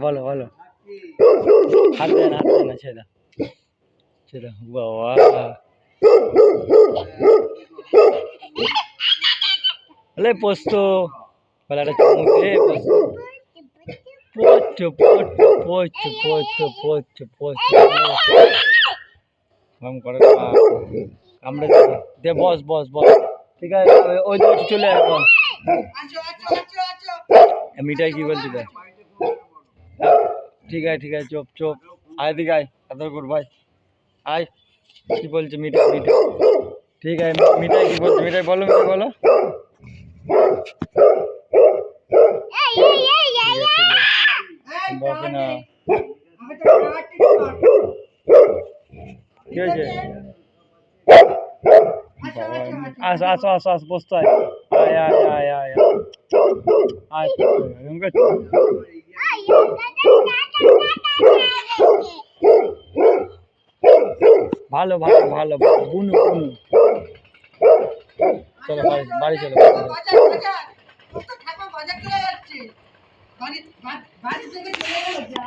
বলো বলো, হাত দেয় না ছেদা ছেদা বাবা। পোস্ত বেলাটা চমক দে, পোস্ত পোস্ত পোস্ত পোস্ত পোস্ত পোস্ত পোস্ত করে আমরা দে। বস বস বস, ঠিক আছে ওই দিকে চলে আয়। বল মিঠাই কি বলছি দেখ। ঠিক আছে চুপ চুপ, আয় দিকে আয়, আদর কর ভাই আয়। কি বলছে মিঠাই? মিঠাই ঠিক আছে, মিঠাই কি বলছে? মিঠাই বলো, মিঠাই বলো। বকে না, কি হয়েছে? আসো আসো আসো আসো, বসতে আয় আয় আয় আয় আয় ভালো ভালো ভালো বুনু বুনু। চলো বাড়ি চলো। বাড়ি থেকে চলে গেল যা।